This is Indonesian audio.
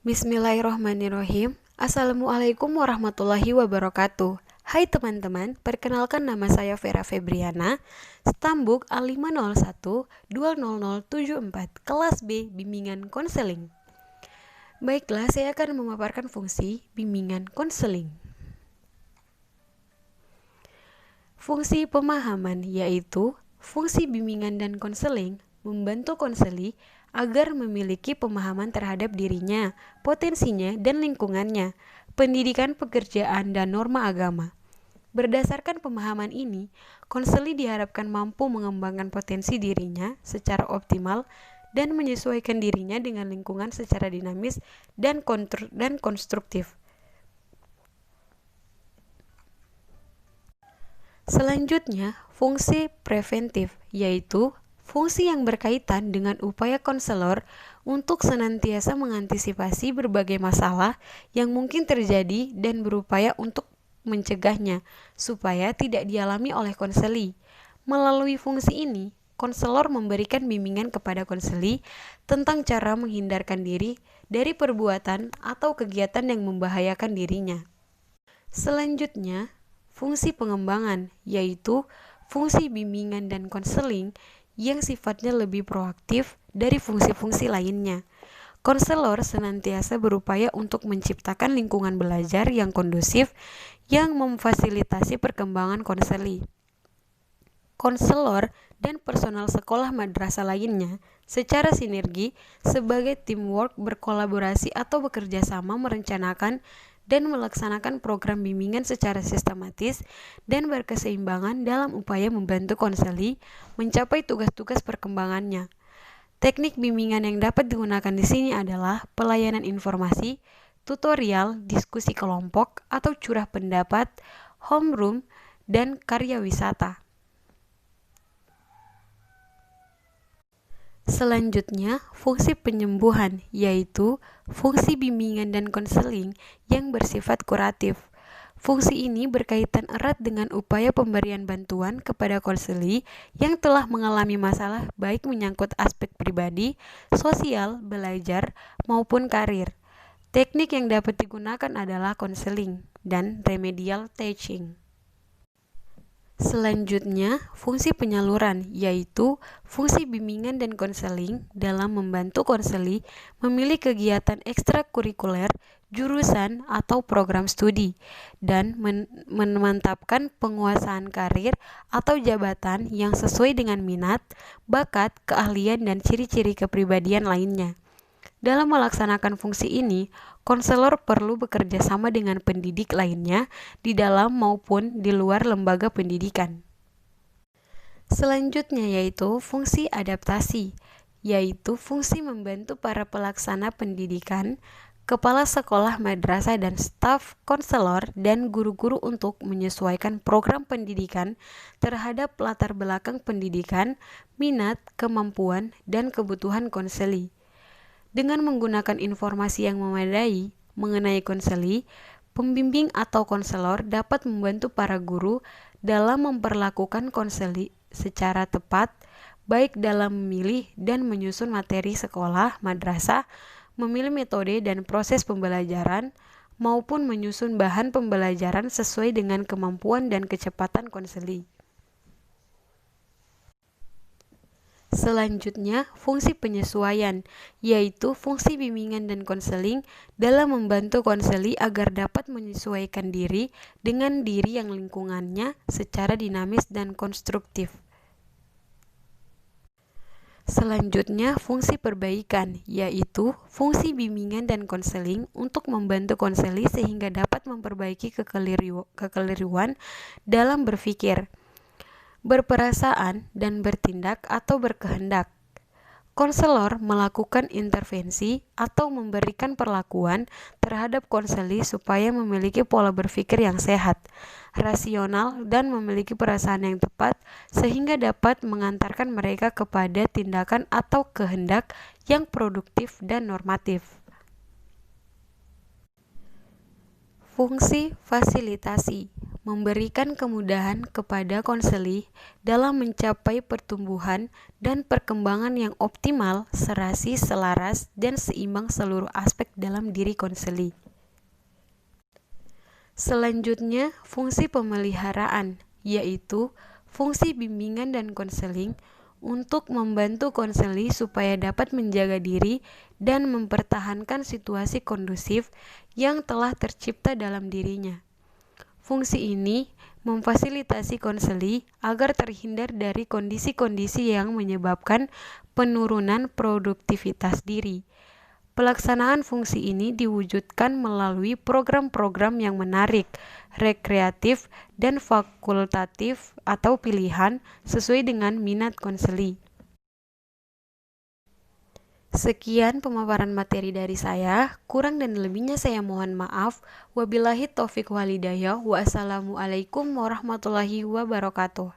Bismillahirrahmanirrahim. Assalamualaikum warahmatullahi wabarakatuh. Hai teman-teman, perkenalkan nama saya Vera Febriana, Stambuk A501-20074, kelas B, Bimbingan Konseling. Baiklah, saya akan memaparkan fungsi bimbingan konseling. Fungsi pemahaman yaitu fungsi bimbingan dan konseling membantu konseli agar memiliki pemahaman terhadap dirinya, potensinya, dan lingkungannya, pendidikan, pekerjaan, dan norma agama. Berdasarkan pemahaman ini, konseli diharapkan mampu mengembangkan potensi dirinya secara optimal dan menyesuaikan dirinya dengan lingkungan secara dinamis dan konstruktif. Selanjutnya, fungsi preventif, yaitu fungsi yang berkaitan dengan upaya konselor untuk senantiasa mengantisipasi berbagai masalah yang mungkin terjadi dan berupaya untuk mencegahnya, supaya tidak dialami oleh konseli. Melalui fungsi ini, konselor memberikan bimbingan kepada konseli tentang cara menghindarkan diri dari perbuatan atau kegiatan yang membahayakan dirinya. Selanjutnya, fungsi pengembangan, yaitu fungsi bimbingan dan konseling yang sifatnya lebih proaktif dari fungsi-fungsi lainnya. Konselor senantiasa berupaya untuk menciptakan lingkungan belajar yang kondusif yang memfasilitasi perkembangan konseli. Konselor dan personal sekolah madrasah lainnya secara sinergi sebagai teamwork berkolaborasi atau bekerja sama merencanakan dan melaksanakan program bimbingan secara sistematis dan berkeseimbangan dalam upaya membantu konseli mencapai tugas-tugas perkembangannya. Teknik bimbingan yang dapat digunakan di sini adalah pelayanan informasi, tutorial, diskusi kelompok atau curah pendapat, homeroom, dan karya wisata. Selanjutnya, fungsi penyembuhan, yaitu fungsi bimbingan dan konseling yang bersifat kuratif. Fungsi ini berkaitan erat dengan upaya pemberian bantuan kepada konseli yang telah mengalami masalah baik menyangkut aspek pribadi, sosial, belajar, maupun karir. Teknik yang dapat digunakan adalah konseling dan remedial teaching. Selanjutnya, fungsi penyaluran, yaitu fungsi bimbingan dan konseling dalam membantu konseli memilih kegiatan ekstrakurikuler, jurusan, atau program studi, dan memantapkan penguasaan karir atau jabatan yang sesuai dengan minat, bakat, keahlian, dan ciri-ciri kepribadian lainnya. Dalam melaksanakan fungsi ini, konselor perlu bekerja sama dengan pendidik lainnya di dalam maupun di luar lembaga pendidikan. Selanjutnya yaitu fungsi adaptasi, yaitu fungsi membantu para pelaksana pendidikan, kepala sekolah madrasah dan staf konselor dan guru-guru untuk menyesuaikan program pendidikan terhadap latar belakang pendidikan, minat, kemampuan, dan kebutuhan konseli. Dengan menggunakan informasi yang memadai mengenai konseli, pembimbing atau konselor dapat membantu para guru dalam memperlakukan konseli secara tepat, baik dalam memilih dan menyusun materi sekolah madrasah, memilih metode dan proses pembelajaran, maupun menyusun bahan pembelajaran sesuai dengan kemampuan dan kecepatan konseli. Selanjutnya, fungsi penyesuaian, yaitu fungsi bimbingan dan konseling dalam membantu konseli agar dapat menyesuaikan diri dengan diri yang lingkungannya secara dinamis dan konstruktif. Selanjutnya, fungsi perbaikan, yaitu fungsi bimbingan dan konseling untuk membantu konseli sehingga dapat memperbaiki kekeliruan dalam berpikir, berperasaan, dan bertindak atau berkehendak. Konselor melakukan intervensi atau memberikan perlakuan terhadap konseli supaya memiliki pola berpikir yang sehat, rasional, dan memiliki perasaan yang tepat sehingga dapat mengantarkan mereka kepada tindakan atau kehendak yang produktif dan normatif. Fungsi fasilitasi memberikan kemudahan kepada konseli dalam mencapai pertumbuhan dan perkembangan yang optimal, serasi, selaras, dan seimbang seluruh aspek dalam diri konseli. Selanjutnya, fungsi pemeliharaan, yaitu fungsi bimbingan dan konseling untuk membantu konseli supaya dapat menjaga diri dan mempertahankan situasi kondusif yang telah tercipta dalam dirinya. Fungsi ini memfasilitasi konseli agar terhindar dari kondisi-kondisi yang menyebabkan penurunan produktivitas diri. Pelaksanaan fungsi ini diwujudkan melalui program-program yang menarik, rekreatif, dan fakultatif atau pilihan sesuai dengan minat konseli. Sekian pemaparan materi dari saya, kurang dan lebihnya saya mohon maaf. Wabillahi taufiq walhidayah. Wassalamualaikum warahmatullahi wabarakatuh.